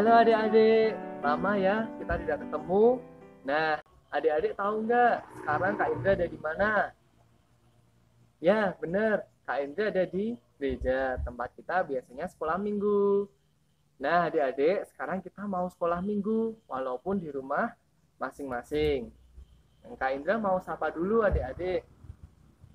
Halo adik-adik, lama ya kita tidak ketemu. Nah, adik-adik tahu nggak sekarang Kak Indra ada di mana? Ya, bener, Kak Indra ada di gereja, tempat kita biasanya sekolah minggu. Nah, adik-adik, sekarang kita mau sekolah minggu, walaupun di rumah masing-masing. Dan Kak Indra mau sapa dulu adik-adik.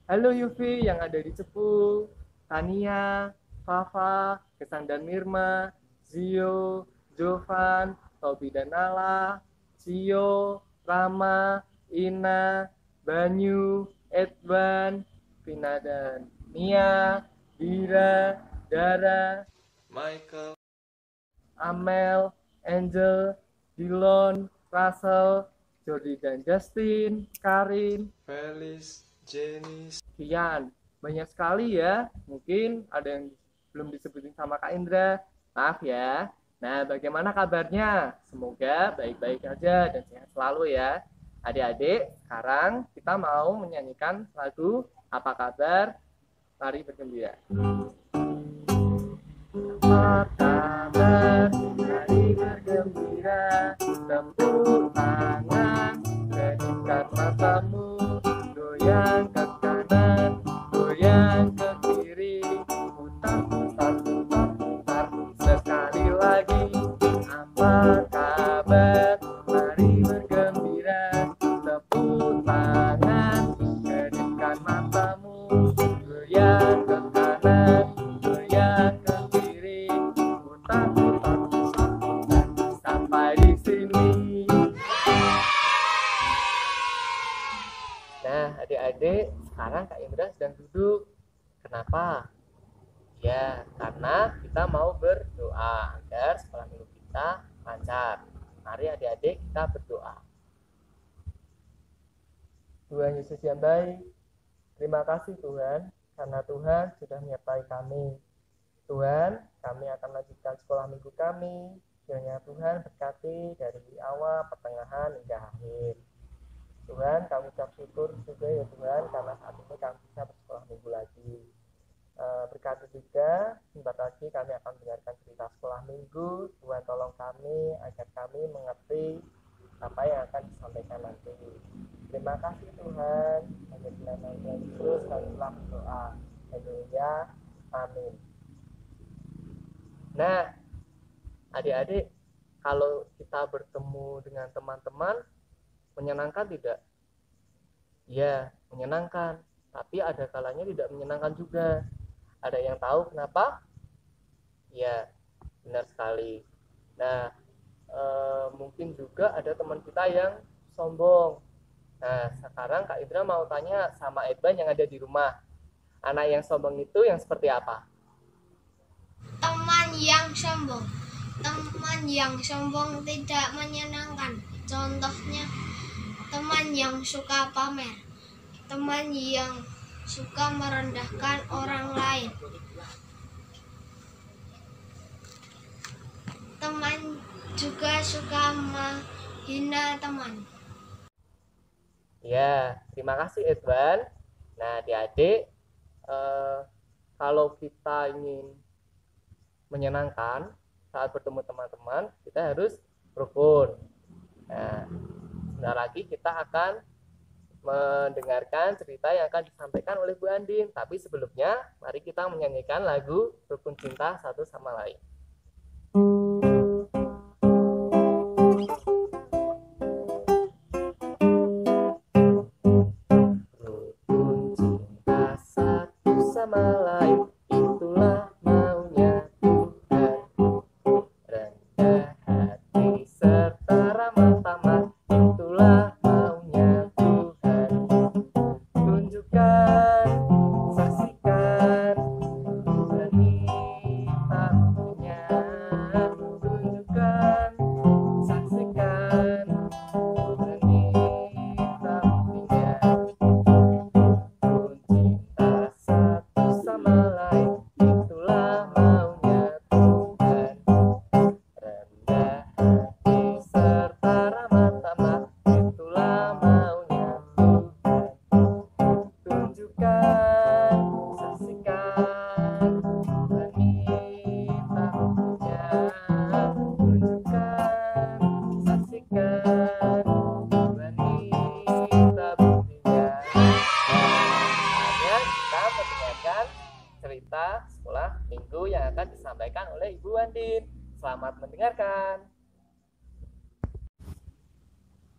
Halo Yufi yang ada di Cepu, Tania, Fafa, Kesan dan Mirma, Zio, Jovan, Tobi dan Nala, Sio, Rama, Ina, Banyu, Edwan, Vina dan Nia, Dira, Dara, Michael, Amel, Angel, Dilon, Russell, Jordi dan Justin, Karin, Felis, Jenny, Kian. Banyak sekali ya. Mungkin ada yang belum disebutin sama Kak Indra. Maaf ya. Nah, bagaimana kabarnya? Semoga baik-baik aja dan sehat selalu ya. Adik-adik, sekarang kita mau menyanyikan lagu Apa Kabar? Mari bergembira. Apa kabar? Mari bergembira. Tepuk tangan, kedipkan matamu. Goyang ke kanan, goyang ke kiri. Putar, putar, putar, putar. Sekali lagi. Apa kabar? Mari bergembira. Tepuk tangan, kedipkan matamu. Goyang ke kanan, goyang ke kiri. Putar, putar, putar, putar. Sampai di sini. Nah, adik-adik, sekarang Kak Indra sedang duduk. Kenapa? Ya, karena kita mau berdoa agar sekolah minggu kita lancar. Mari adik-adik kita berdoa. Tuhan Yesus yang baik, terima kasih Tuhan, karena Tuhan sudah menyertai kami. Tuhan, kami akan lanjutkan sekolah minggu kami. Kiranya Tuhan berkati dari awal, pertengahan, hingga akhir. Tuhan, kami ucap syukur juga ya Tuhan, karena saat ini kami bisa bersekolah minggu lagi. Berkati juga, sebentar lagi kami akan mendengarkan cerita sekolah minggu. Tuhan tolong kami agar kami mengerti apa yang akan disampaikan nanti. Terima kasih Tuhan. Hanya di nama Tuhan Yesus kami telah berdoa. Haleluya. Amin. Nah, adik-adik, kalau kita bertemu dengan teman-teman, menyenangkan tidak? Ya, menyenangkan. Tapi ada kalanya tidak menyenangkan juga. Ada yang tahu kenapa? Ya, benar sekali. Nah, mungkin juga ada teman kita yang sombong. Nah, sekarang Kak Indra mau tanya sama Edban yang ada di rumah. Anak yang sombong itu yang seperti apa? Teman yang sombong. Teman yang sombong tidak menyenangkan. Contohnya, teman yang suka pamer. Teman yang suka merendahkan orang lain. Teman juga suka menghina teman. Ya, terima kasih Edwan. Nah, adik-adik, kalau kita ingin menyenangkan saat bertemu teman-teman, kita harus rukun. Nah, sebentar lagi kita akan mendengarkan cerita yang akan disampaikan oleh Bu Andin. Tapi sebelumnya, mari kita menyanyikan lagu Rukun Cinta Satu Sama Lain. Rukun cinta satu sama lain, itulah maunya Tuhan. Rendah hati serta ramah tamah, itulah maunya Tuhan. Tunjukkan, saksikan, berani tak punya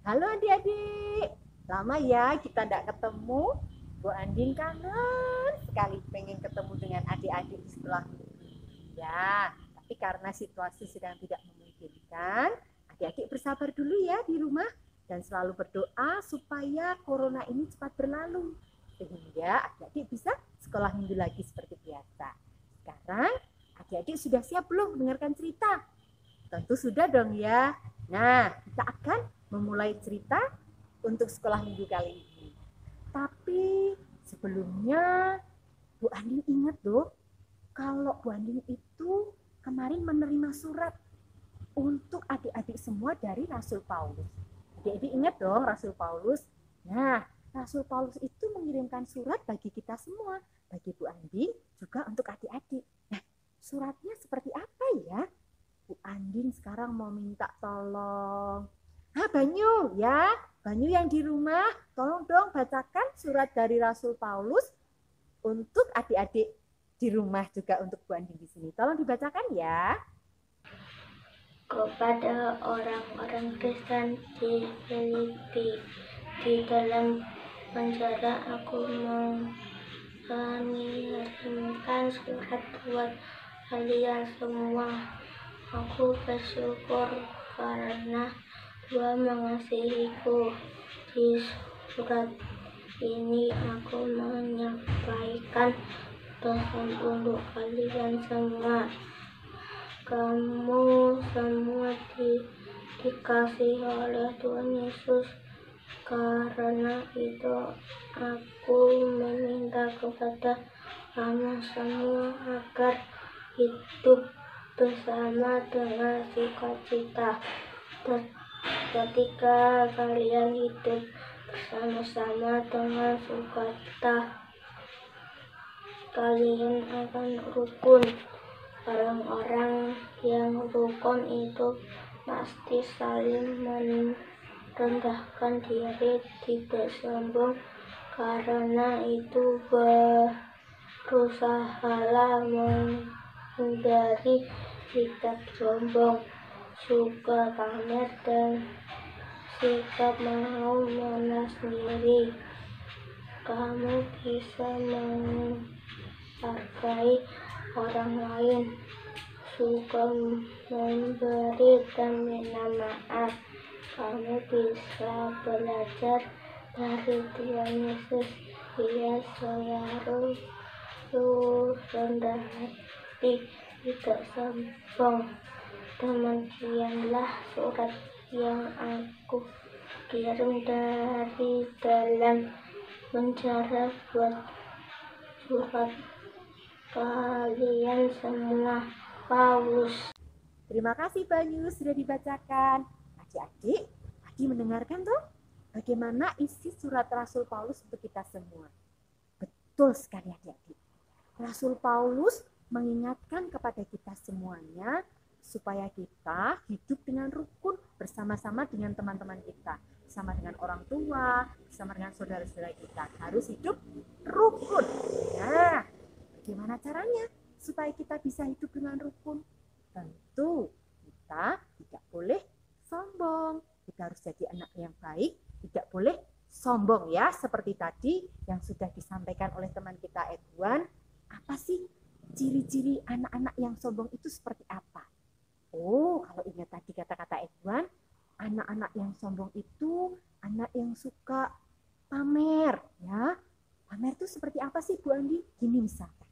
Halo adik-adik, lama ya kita tidak ketemu. Bu Andin kangen sekali pengen ketemu dengan adik-adik di sekolah minggu. Ya, tapi karena situasi sedang tidak memungkinkan, adik-adik bersabar dulu ya di rumah dan selalu berdoa supaya corona ini cepat berlalu sehingga adik-adik bisa sekolah minggu lagi seperti biasa. Sekarang adik-adik sudah siap belum mendengarkan cerita? Tentu sudah dong ya. Nah, kita akan memulai cerita untuk sekolah minggu kali ini. Tapi sebelumnya Bu Andin ingat loh, kalau Bu Andin itu kemarin menerima surat untuk adik-adik semua dari Rasul Paulus. Adik-adik ingat dong Rasul Paulus. Nah, Rasul Paulus itu mengirimkan surat bagi kita semua, bagi Bu Andin juga untuk adik-adik. Nah, suratnya seperti apa ya? Bu Andin sekarang mau minta tolong. Banyu ya, Banyu yang di rumah, tolong dong bacakan surat dari Rasul Paulus untuk adik-adik di rumah juga untuk Bu Andin di sini. Tolong dibacakan ya. Kepada orang-orang Kristen di Filipi, di dalam penjara aku mengirimkan surat buat kalian semua. Aku bersyukur karena Tuhan mengasihiku. Di surat ini aku menyampaikan pesan untuk kalian semua. Kamu semua dikasihi oleh Tuhan Yesus. Karena itu aku meminta kepada kamu semua agar hidup bersama dengan sukacita. Ketika kalian hidup bersama-sama dengan sukacita, kalian akan rukun. Orang-orang yang rukun itu pasti saling merendahkan diri, tidak sombong. Karena itu berusahalah menghindari sikap sombong, suka pamer, dan sikap mau menang sendiri. Kamu bisa menghargai orang lain, suka memberi dan minta maaf. Kamu bisa belajar dari Tuhan Yesus. Dia selalu rendah hati, tidak sombong. Demikianlah surat yang aku kirim dari dalam penjara buat surat kalian semua. Paulus. Terima kasih Banyu sudah dibacakan. Adik-adik, tadi mendengarkan tuh bagaimana isi surat Rasul Paulus untuk kita semua. Betul sekali adik-adik. Rasul Paulus mengingatkan kepada kita semuanya supaya kita hidup dengan rukun bersama-sama dengan teman-teman kita, bersama dengan orang tua, bersama dengan saudara-saudara kita. Harus hidup rukun. Nah, bagaimana caranya supaya kita bisa hidup dengan rukun? Tentu kita tidak boleh sombong. Kita harus jadi anak yang baik, tidak boleh sombong ya. Seperti tadi yang sudah disampaikan oleh teman kita Edwan, apa sih ciri-ciri anak-anak yang sombong itu seperti apa? Oh, kalau ingat tadi kata-kata Edwan, anak-anak yang sombong itu anak yang suka pamer, ya. Pamer itu seperti apa sih Bu Andi? Gini misalkan,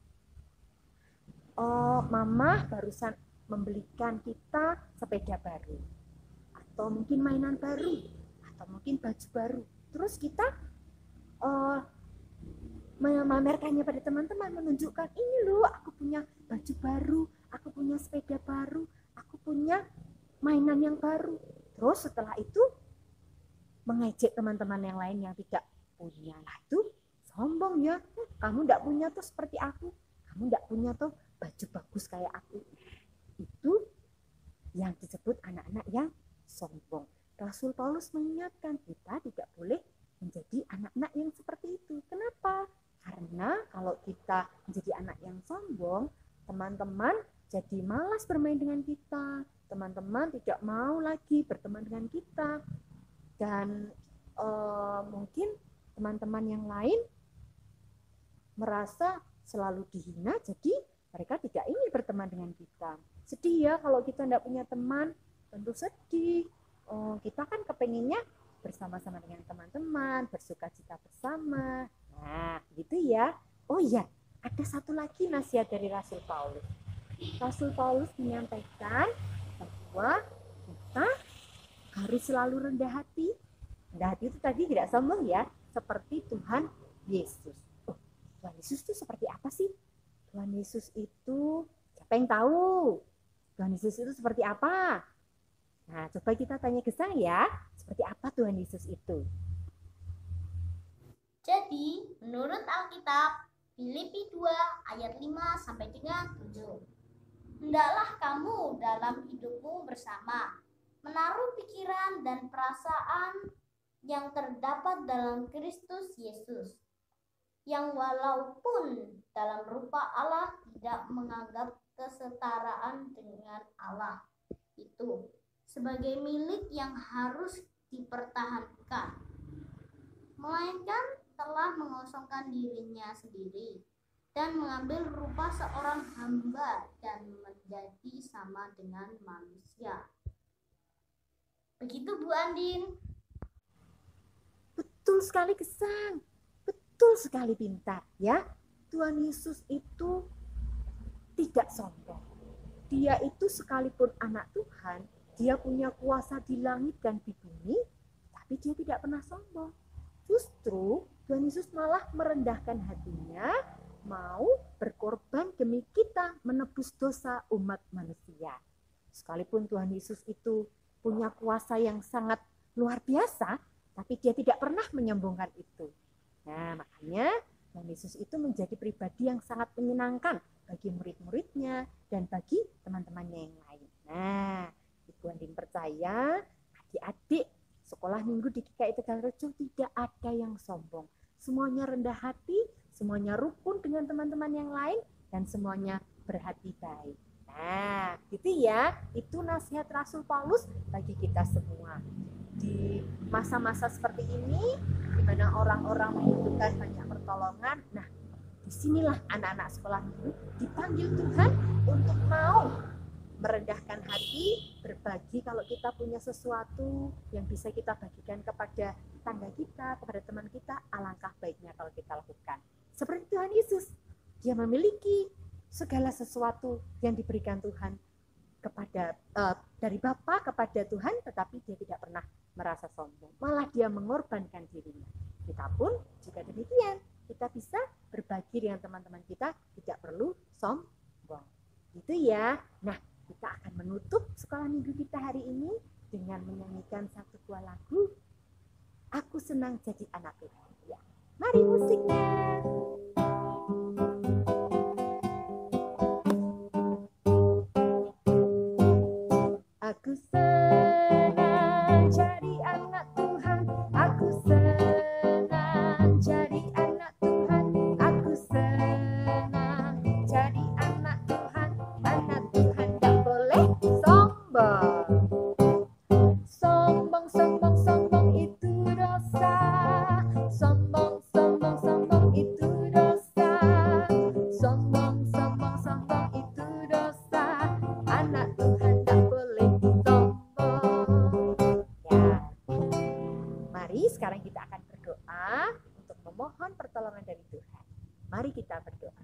Mama barusan membelikan kita sepeda baru, atau mungkin mainan baru, atau mungkin baju baru. Terus kita memamerkannya pada teman-teman, menunjukkan ini loh, aku punya baju baru, aku punya sepeda baru, aku punya mainan yang baru. Terus setelah itu mengejek teman-teman yang lain yang tidak punya. Lah itu sombong ya. Kamu tidak punya tuh seperti aku, kamu tidak punya tuh baju bagus kayak aku. Itu yang disebut anak-anak yang sombong. Rasul Paulus mengingatkan kita tidak boleh menjadi anak-anak yang seperti itu. Kenapa? Karena kalau kita menjadi anak yang sombong, teman-teman jadi malas bermain dengan kita. Teman-teman tidak mau lagi berteman dengan kita. Dan mungkin teman-teman yang lain merasa selalu dihina, jadi mereka tidak ingin berteman dengan kita. Sedih ya kalau kita tidak punya teman, tentu sedih. Kita kan kepenginnya bersama-sama dengan teman-teman, bersuka cita bersama. Nah, gitu ya. Oh iya, ada satu lagi nasihat dari Rasul Paulus. Rasul Paulus menyampaikan bahwa kita harus selalu rendah hati. Rendah hati itu tadi tidak sombong ya, seperti Tuhan Yesus. Tuhan Yesus itu seperti apa sih? Tuhan Yesus itu, siapa yang tahu? Tuhan Yesus itu seperti apa? Nah, coba kita tanya ke saya, seperti apa Tuhan Yesus itu? Jadi, menurut Alkitab, Filipi 2 ayat 5 sampai dengan 7. Hendaklah kamu dalam hidupmu bersama menaruh pikiran dan perasaan yang terdapat dalam Kristus Yesus, yang walaupun dalam rupa Allah tidak menganggap kesetaraan dengan Allah itu sebagai milik yang harus dipertahankan, melainkan telah mengosongkan dirinya sendiri dan mengambil rupa seorang hamba dan menjadi sama dengan manusia. Begitu Bu Andin. Betul sekali Gesang, betul sekali Pintar ya. Tuhan Yesus itu tidak sombong. Dia itu sekalipun anak Tuhan, dia punya kuasa di langit dan di bumi, tapi dia tidak pernah sombong. Justru Tuhan Yesus malah merendahkan hatinya, mau berkorban demi kita menebus dosa umat manusia. Sekalipun Tuhan Yesus itu punya kuasa yang sangat luar biasa, tapi dia tidak pernah menyombongkan itu. Nah, makanya Tuhan Yesus itu menjadi pribadi yang sangat menyenangkan bagi murid-muridnya dan bagi teman-temannya yang lain. Nah, Ibu Andin percaya adik-adik sekolah minggu di GKI Tegalrejo tidak ada yang sombong. Semuanya rendah hati, semuanya rukun dengan teman-teman yang lain, dan semuanya berhati baik. Nah, gitu ya. Itu nasihat Rasul Paulus bagi kita semua. Di masa-masa seperti ini, di mana orang-orang membutuhkan banyak pertolongan, nah, disinilah anak-anak sekolah minggu dipanggil Tuhan untuk mau merendahkan hati, berbagi kalau kita punya sesuatu yang bisa kita bagikan kepada tetangga kita, kepada teman kita, alangkah baiknya kalau kita lakukan. Seperti Tuhan Yesus, dia memiliki segala sesuatu yang diberikan Tuhan kepada dari Bapa kepada Tuhan, tetapi dia tidak pernah merasa sombong. Malah dia mengorbankan dirinya. Kita pun juga demikian. Kita bisa berbagi dengan teman-teman kita, tidak perlu sombong. Gitu ya. Nah, kita akan menutup sekolah minggu kita hari ini dengan menyanyikan satu buah lagu, Aku Senang Jadi Anak Tuhan. Ya. Mari musiknya. Aku senang jadi anak Tuhan, aku senang jadi anak Tuhan, aku senang jadi anak Tuhan tak boleh sombong. Sombong, sombong, sombong itu dosa, sombong, sombong, sombong itu dosa, sombong, sombong, sombong itu dosa, anak Tuhan tak boleh sombong. Ya, mari sekarang kita akan berdoa untuk memohon pertolongan dari Tuhan. Mari kita berdoa.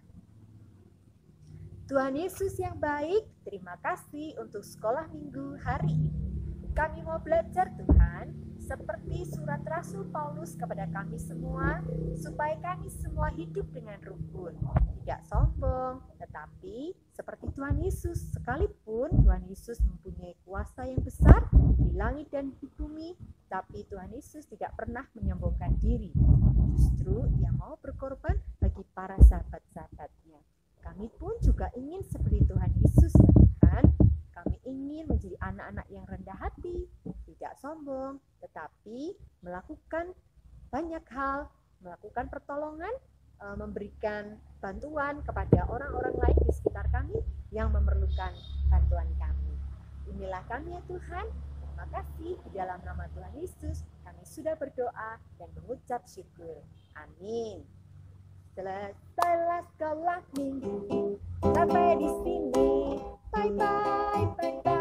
Tuhan Yesus yang baik, terima kasih untuk sekolah minggu hari ini. Kami mau belajar Tuhan, seperti surat Rasul Paulus kepada kami semua, supaya kami semua hidup dengan rukun, tidak sombong, tetapi seperti Tuhan Yesus, sekalipun Tuhan Yesus mempunyai kuasa yang besar di langit dan di bumi, tapi Tuhan Yesus tidak pernah menyombongkan diri. Justru Dia mau berkorban bagi para sahabat-sahabatnya. Kami pun juga ingin seperti Tuhan Yesus, ya Tuhan. Kami ingin menjadi anak-anak yang rendah hati, tidak sombong, tetapi melakukan banyak hal, melakukan pertolongan, memberikan bantuan kepada orang-orang lain di sekitar kami yang memerlukan bantuan kami. Inilah kami ya Tuhan. Terima kasih, di dalam nama Tuhan Yesus kami sudah berdoa dan mengucap syukur. Amin. Selesailah sekolah minggu, sampai di sini. Bye bye, bye bye.